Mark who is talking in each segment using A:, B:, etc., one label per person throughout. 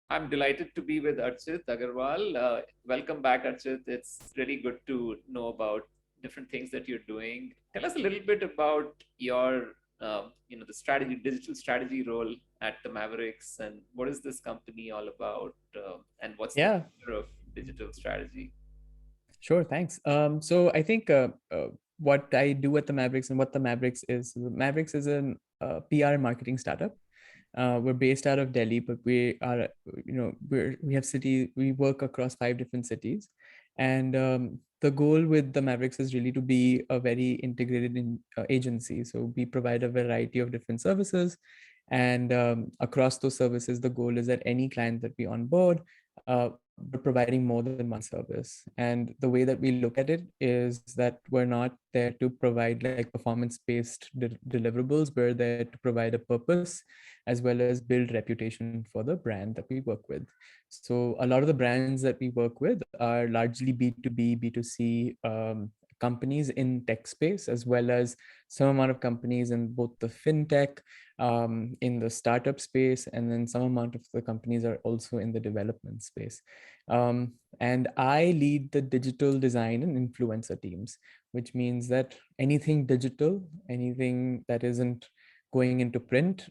A: I'm delighted to be with Archit Agarwal. Welcome back, Archit. It's really good to know about different things that you're doing. Tell us a little bit about your, the strategy, digital strategy role at the Mavericks, and what is this company all about, and what's the
B: Yeah,
A: future of digital strategy?
B: sure. Thanks. So I think what I do at the Mavericks and what the Mavericks is an PR and marketing startup. We're based out of Delhi, but we are, we have we work across 5 different cities. And the goal with the Mavericks is really to be a very integrated agency. So we provide a variety of different services. And across those services, the goal is that any client that we onboard, we're providing more than one service. And the way that we look at it is that we're not there to provide like performance-based deliverables. We're there to provide a purpose as well as build reputation for the brand that we work with. So a lot of the brands that we work with are largely B2B, B2C companies in tech space, as well as some amount of companies in both the fintech, in the startup space, and then some amount of the companies are also in the development space. And I lead the digital design and influencer teams, which means that anything digital, anything that isn't going into print,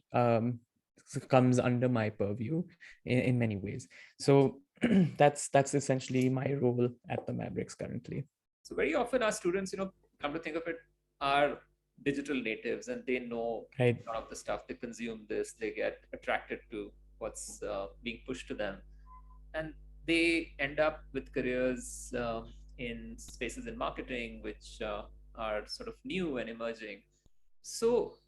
B: comes under my purview in many ways. So that's essentially my role at the Mavericks currently.
A: So very often our students, come to think of it, are digital natives, and they know
B: Right.
A: a lot of the stuff. They consume this, they get attracted to what's being pushed to them, and they end up with careers in spaces in marketing, which are sort of new and emerging. So,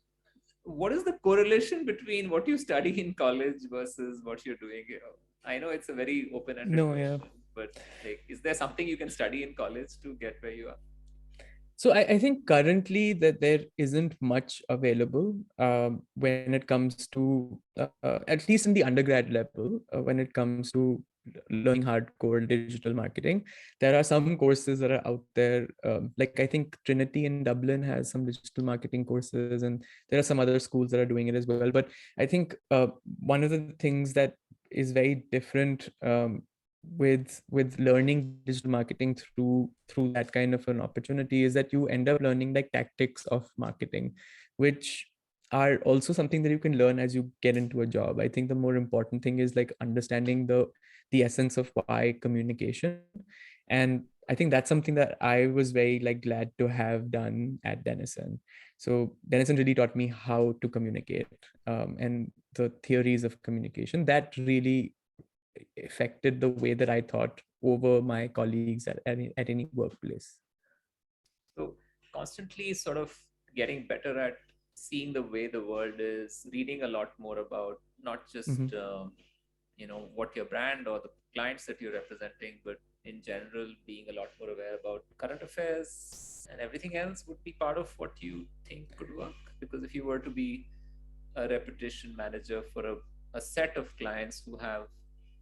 A: what is the correlation between what you study in college versus what you're doing here? I know it's a very open-ended
B: No, yeah.
A: question, but like, is there something you can study in college to get where you are?
B: So I think currently that there isn't much available when it comes to, at least in the undergrad level, when it comes to learning hardcore digital marketing. There are some courses that are out there. Like I think Trinity in Dublin has some digital marketing courses, and there are some other schools that are doing it as well. But I think one of the things that is very different with learning digital marketing through that kind of an opportunity is that you end up learning like tactics of marketing, which are also something that you can learn as you get into a job. I think the more important thing is like understanding the essence of why communication. And I think that's something that I was very like glad to have done at Denison. So Denison really taught me how to communicate, and the theories of communication that really affected the way that I thought over my colleagues at any workplace.
A: So, constantly sort of getting better at seeing the way the world is, reading a lot more about not just
B: Hmm.
A: what your brand or the clients that you're representing, but in general being a lot more aware about current affairs and everything else would be part of what you think could work. Because if you were to be a reputation manager for a set of clients who have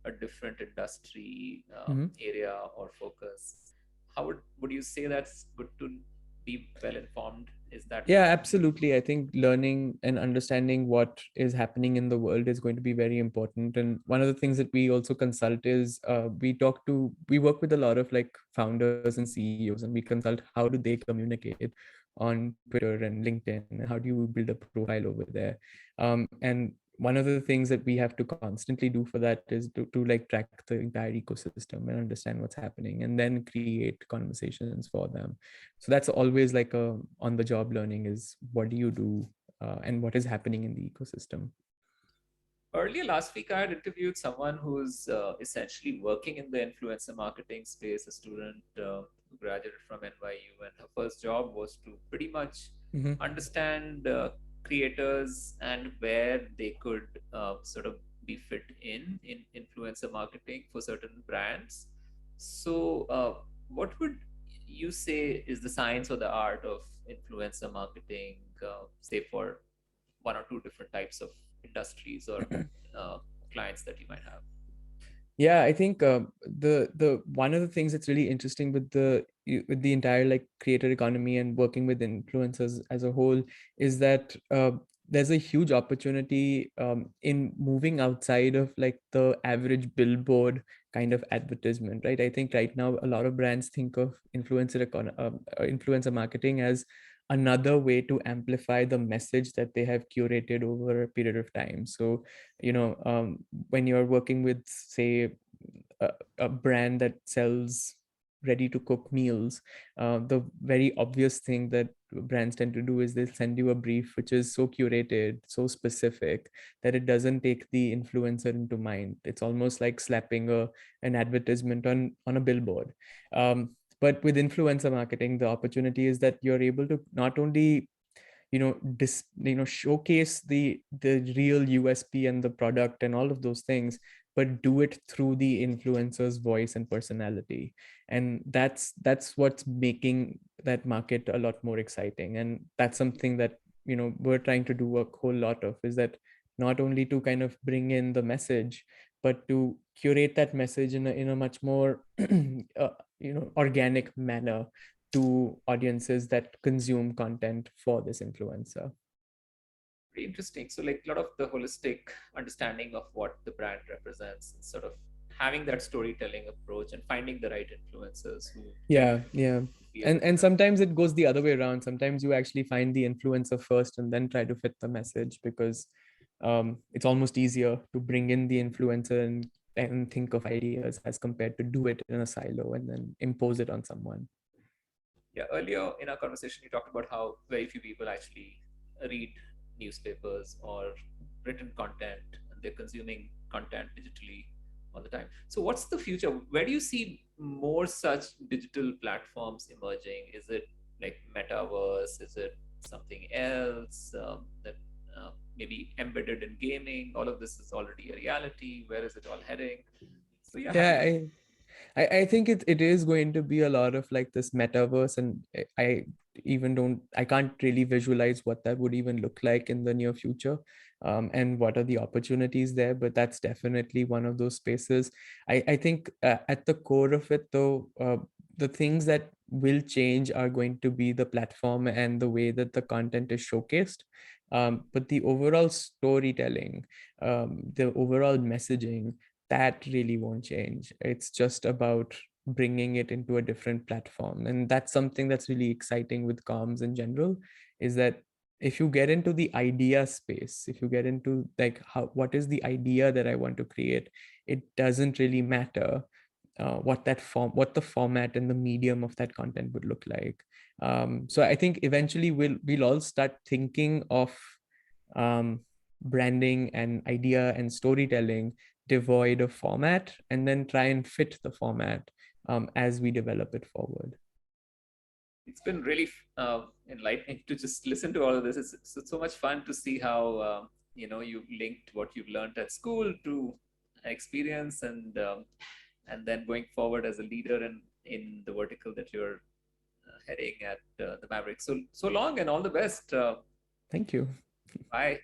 A: a different industry
B: Hmm.
A: area or focus, how would you say that's good to be well informed? Is that
B: Yeah, absolutely. I think learning and understanding what is happening in the world is going to be very important. And one of the things that we also consult is we work with a lot of like founders and CEOs, and we consult how do they communicate on Twitter and LinkedIn, and how do you build a profile over there. And one of the things that we have to constantly do for that is to like track the entire ecosystem and understand what's happening, and then create conversations for them. So that's always like a on the job learning is what do you do, and what is happening in the ecosystem.
A: earlier last week? I had interviewed someone who's essentially working in the influencer marketing space, a student who graduated from NYU, and her first job was to pretty much
B: Hmm.
A: understand creators and where they could sort of be fit in influencer marketing for certain brands. So, what would you say is the science or the art of influencer marketing, say for one or two different types of industries or uh, clients that you might have?
B: Yeah, I think the one of the things that's really interesting with the entire like creator economy and working with influencers as a whole is that there's a huge opportunity in moving outside of like the average billboard kind of advertisement, right? I think right now a lot of brands think of influencer marketing as another way to amplify the message that they have curated over a period of time. So, when you're working with, say, a brand that sells ready to cook meals, the very obvious thing that brands tend to do is they'll send you a brief which is so curated, so specific, that it doesn't take the influencer into mind. It's almost like slapping an advertisement on a billboard. But with influencer marketing, the opportunity is that you're able to not only showcase the real USP and the product and all of those things, but do it through the influencer's voice and personality. And that's what's making that market a lot more exciting. And that's something that we're trying to do a whole lot of, is that not only to kind of bring in the message, but to curate that message in a much more organic manner to audiences that consume content for this influencer.
A: Pretty interesting. So, like a lot of the holistic understanding of what the brand represents, and sort of having that storytelling approach and finding the right influencers who can
B: Yeah, yeah.
A: be a
B: And
A: good.
B: sometimes it goes the other way around. Sometimes you actually find the influencer first and then try to fit the message, because it's almost easier to bring in the influencer and think of ideas as compared to do it in a silo and then impose it on someone.
A: Yeah, earlier in our conversation, you talked about how very few people actually read newspapers or written content, and they're consuming content digitally all the time. So, what's the future? Where do you see more such digital platforms emerging? Is it like metaverse? Is it something else that maybe embedded in gaming? All of this is already a reality. Where is it all heading? So, yeah, happy
B: Yeah,
A: to.
B: I think it is going to be a lot of like this metaverse, and I can't really visualize what that would even look like in the near future, and what are the opportunities there. But that's definitely one of those spaces. I think at the core of it, though, the things that will change are going to be the platform and the way that the content is showcased. But the overall storytelling, the overall messaging, that really won't change. It's just about bringing it into a different platform. And that's something that's really exciting with comms in general, is that if you get into the idea space, if you get into like what is the idea that I want to create, it doesn't really matter what the format and the medium of that content would look like. So I think eventually we'll all start thinking of um, branding and idea and storytelling devoid of format, and then try and fit the format as we develop it forward.
A: It's been really enlightening to just listen to all of this. It's so much fun to see how you've linked what you've learned at school to experience, and then going forward as a leader in the vertical that you're heading at the Mavericks. So long and all the best.
B: Thank you.
A: Bye.